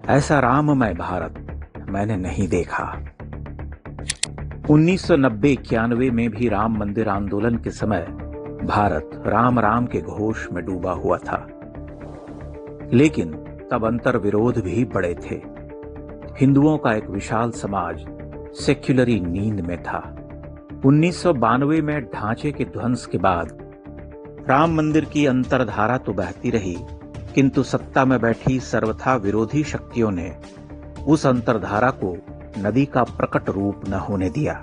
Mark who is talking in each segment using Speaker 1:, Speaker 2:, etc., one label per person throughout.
Speaker 1: ऐसा राममय भारत मैंने नहीं देखा। 1990-91 में भी राम मंदिर आंदोलन के समय भारत राम राम के घोष में डूबा हुआ था, लेकिन तब अंतर विरोध भी बड़े थे। हिंदुओं का एक विशाल समाज सेक्युलरी नींद में था। 1992 में ढांचे के ध्वंस के बाद राम मंदिर की अंतर्धारा तो बहती रही, किंतु सत्ता में बैठी सर्वथा विरोधी शक्तियों ने उस अंतर्धारा को नदी का प्रकट रूप न होने दिया।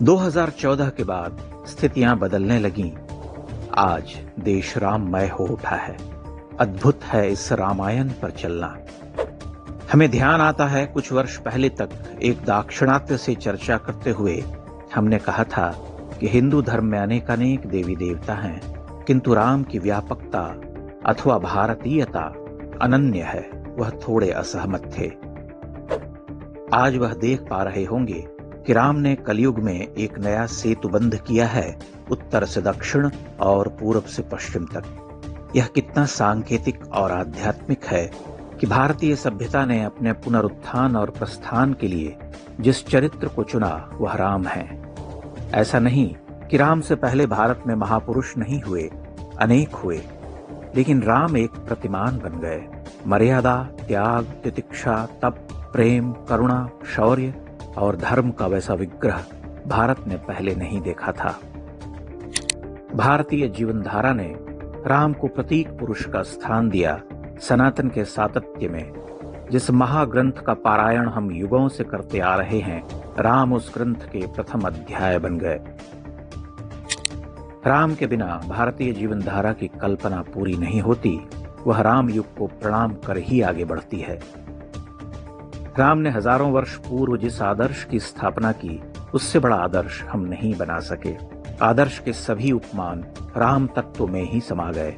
Speaker 1: 2014 के बाद स्थितियां बदलने लगीं। आज देश राममय हो उठा है। अद्भुत है इस रामायण पर चलना। हमें ध्यान आता है, कुछ वर्ष पहले तक एक दाक्षिणात्य से चर्चा करते हुए हमने कहा था कि हिंदू धर्म में अनेकानेक देवी देवता हैं, किंतु राम की व्यापकता अथवा भारतीयता अनन्य है। वह थोड़े असहमत थे। आज वह देख पा रहे होंगे कि राम ने कलयुग में एक नया सेतु बंध किया है, उत्तर से दक्षिण और पूरब से पश्चिम तक। यह कितना सांकेतिक और आध्यात्मिक है कि भारतीय सभ्यता ने अपने पुनरुत्थान और प्रस्थान के लिए जिस चरित्र को चुना वह राम है। ऐसा नहीं कि राम से पहले भारत में महापुरुष नहीं हुए, अनेक हुए, लेकिन राम एक प्रतिमान बन गए। मर्यादा, त्याग, तितिक्षा, तप, प्रेम, करुणा, शौर्य और धर्म का वैसा विग्रह भारत ने पहले नहीं देखा था। भारतीय जीवनधारा ने राम को प्रतीक पुरुष का स्थान दिया। सनातन के सातत्य में जिस महाग्रंथ का पारायण हम युगों से करते आ रहे हैं, राम उस ग्रंथ के प्रथम अध्याय बन गए। राम के बिना भारतीय जीवनधारा की कल्पना पूरी नहीं होती। वह राम युग को प्रणाम कर ही आगे बढ़ती है। राम ने हजारों वर्ष पूर्व जिस आदर्श की स्थापना की, उससे बड़ा आदर्श हम नहीं बना सके। आदर्श के सभी उपमान राम तत्व में ही समा गए।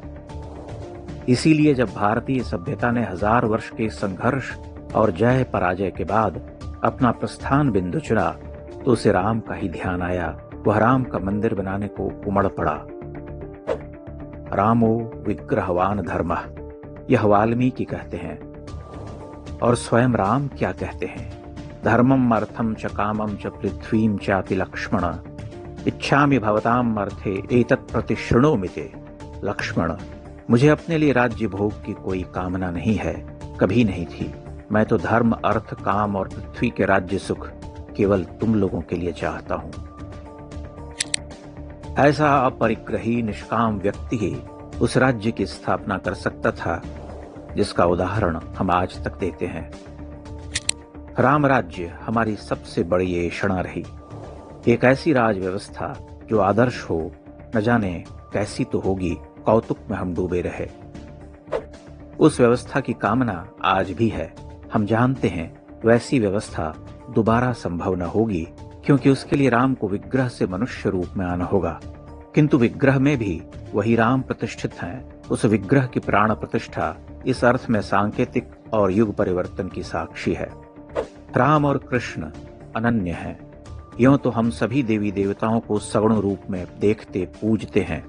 Speaker 1: इसीलिए जब भारतीय सभ्यता ने 1000 वर्ष के संघर्ष और जय पराजय के बाद अपना प्रस्थान बिंदु चुना, तो उसे राम का ही ध्यान आया। वह राम का मंदिर बनाने को उमड़ पड़ा। रामो विग्रहवान धर्मः, यह वाल्मीकि कहते हैं। और स्वयं राम क्या कहते हैं? धर्मम अर्थम च कामम च पृथ्वीम चापि लक्ष्मण, इच्छामि भवताम अर्थे एतत् प्रतिशृणोमि ते। लक्ष्मण, मुझे अपने लिए राज्य भोग की कोई कामना नहीं है, कभी नहीं थी। मैं तो धर्म, अर्थ, काम और पृथ्वी के राज्य सुख केवल तुम लोगों के लिए चाहता हूं। ऐसा अपरिग्रही निष्काम व्यक्ति ही उस राज्य की स्थापना कर सकता था जिसका उदाहरण हम आज तक देते हैं। राम राज्य हमारी सबसे बड़ी ऐषणा रही। एक ऐसी राज व्यवस्था जो आदर्श हो, न जाने कैसी तो होगी, कौतुक में हम डूबे रहे। उस व्यवस्था की कामना आज भी है। हम जानते हैं वैसी व्यवस्था दोबारा संभव न होगी, क्योंकि उसके लिए राम को विग्रह से मनुष्य रूप में आना होगा। किंतु विग्रह में भी वही राम प्रतिष्ठित हैं। उस विग्रह की प्राण प्रतिष्ठा इस अर्थ में सांकेतिक और युग परिवर्तन की साक्षी है। राम और कृष्ण अनन्य हैं। यूं तो हम सभी देवी देवताओं को सगुण रूप में देखते पूजते हैं,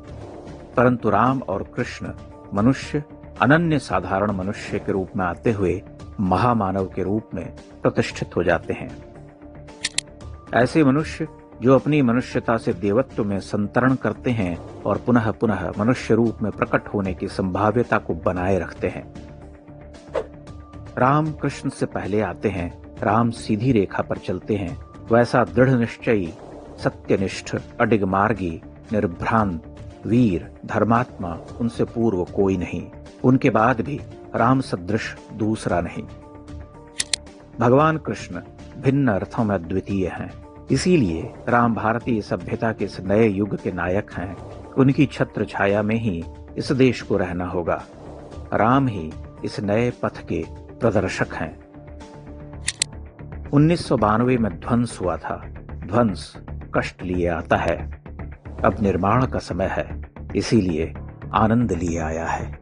Speaker 1: परंतु राम और कृष्ण मनुष्य, अनन्य साधारण मनुष्य के रूप में आते हुए महामानव के रूप में प्रतिष्ठित हो जाते हैं। ऐसे मनुष्य जो अपनी मनुष्यता से देवत्व में संतरण करते हैं और पुनः पुनः मनुष्य रूप में प्रकट होने की संभाव्यता को बनाए रखते हैं। राम कृष्ण से पहले आते हैं। राम सीधी रेखा पर चलते हैं। वैसा दृढ़ निश्चयी, सत्यनिष्ठ, अडिग मार्गी, निर्भ्रांत, वीर, धर्मात्मा उनसे पूर्व कोई नहीं। उनके बाद भी राम सदृश दूसरा नहीं। भगवान कृष्ण भिन्न अर्थों में अद्वितीय हैं। इसीलिए राम भारतीय सभ्यता के इस नए युग के नायक हैं। उनकी छत्र छाया में ही इस देश को रहना होगा। राम ही इस नए पथ के प्रदर्शक हैं। 1992 में ध्वंस हुआ था। ध्वंस कष्ट लिए आता है। अब निर्माण का समय है, इसीलिए आनंद लिए आया है।